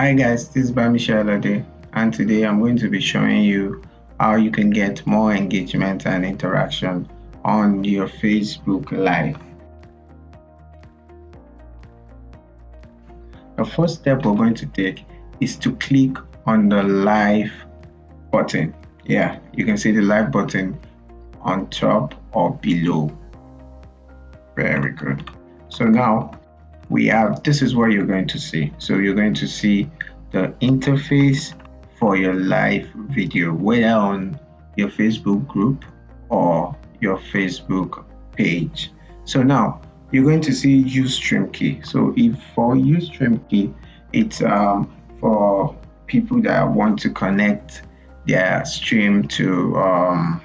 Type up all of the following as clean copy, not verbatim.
Hi guys, this is Bamisha Alade, and today I'm going to be showing you how you can get more engagement and interaction on your Facebook Live. The first step we're going to take is to click on the live button. Yeah, you can see the live button on top or below. Very good. So now this is what you're going to see. So you're going to see the interface for your live video, whether on your Facebook group or your Facebook page. So now you're going to see Ustream key. So if for Ustream key, it's for people that want to connect their stream to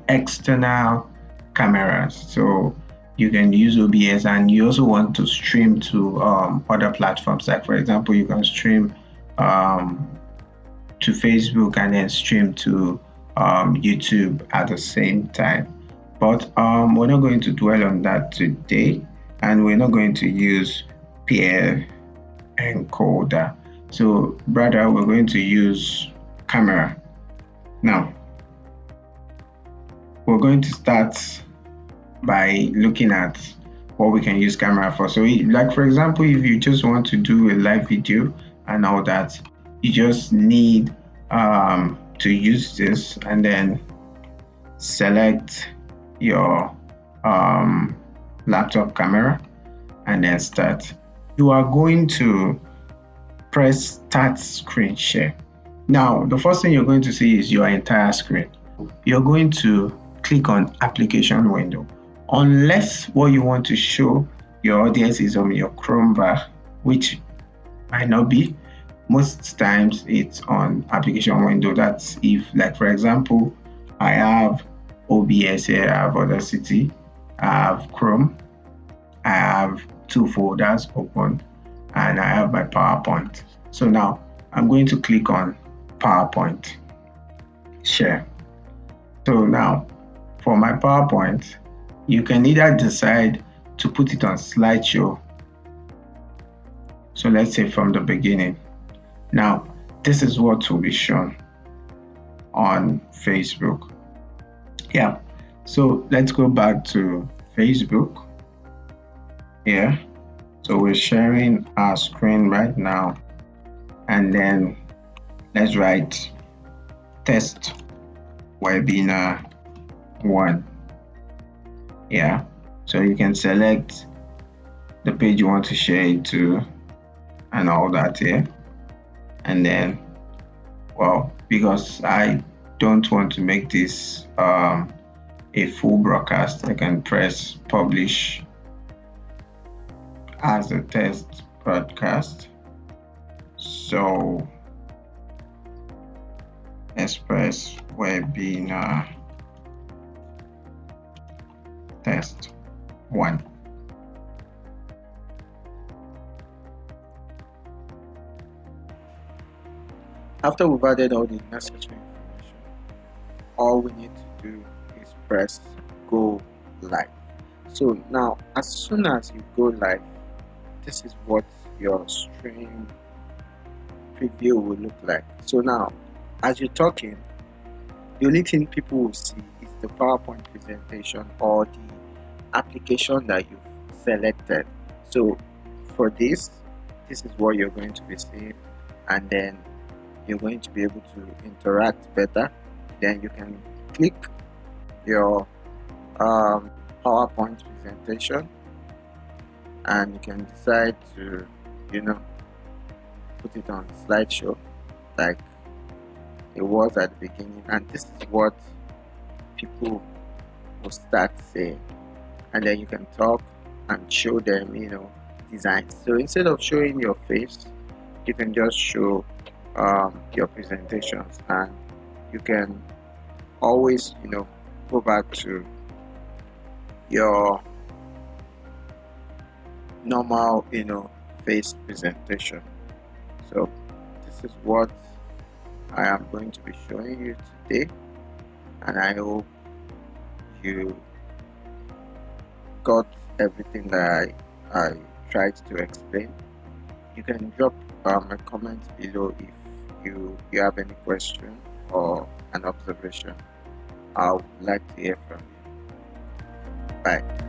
external cameras. So you can use OBS, and you also want to stream to other platforms. Like for example, you can stream to Facebook and then stream to YouTube at the same time. But we're not going to dwell on that today, and we're not going to use peer encoder. So rather, we're going to use camera. Now, we're going to start by looking at what we can use camera for. So like for example, if you just want to do a live video and all that, you just need to use this and then select your laptop camera and then start. You are going to press start screen share. Now the first thing you're going to see is your entire screen. You're going to click on application window, unless what you want to show your audience is on your Chrome bar, which might not be. Most times it's on application window. That's if, like for example, I have OBS here, I have Audacity, I have Chrome, I have two folders open, and I have my PowerPoint. So now I'm going to click on PowerPoint share. So now for my PowerPoint, you can either decide to put it on slideshow. So let's say from the beginning. Now, this is what will be shown on Facebook. Yeah, so let's go back to Facebook. Yeah, so we're sharing our screen right now, and then let's write test webinar 1. Yeah, so you can select the page you want to share it to and all that here. And then, well, because I don't want to make this a full broadcast, I can press publish as a test broadcast. So express webinar test 1. After we've added all the necessary information, all we need to do is press go live. So now, as soon as you go live, this is what your stream preview will look like. So now, as you're talking, the only thing people will see is the PowerPoint presentation or the application that you've selected. So for this is what you're going to be seeing, and then you're going to be able to interact better. Then you can click your PowerPoint presentation, and you can decide to put it on slideshow like it was at the beginning, and this is what people will start saying. And then you can talk and show them designs. So instead of showing your face, you can just show your presentations, and you can always go back to your normal face presentation. So this is what I am going to be showing you today, and I hope you got everything that I tried to explain. You can drop a comment below if you have any question or an observation. I would like to hear from you. Bye.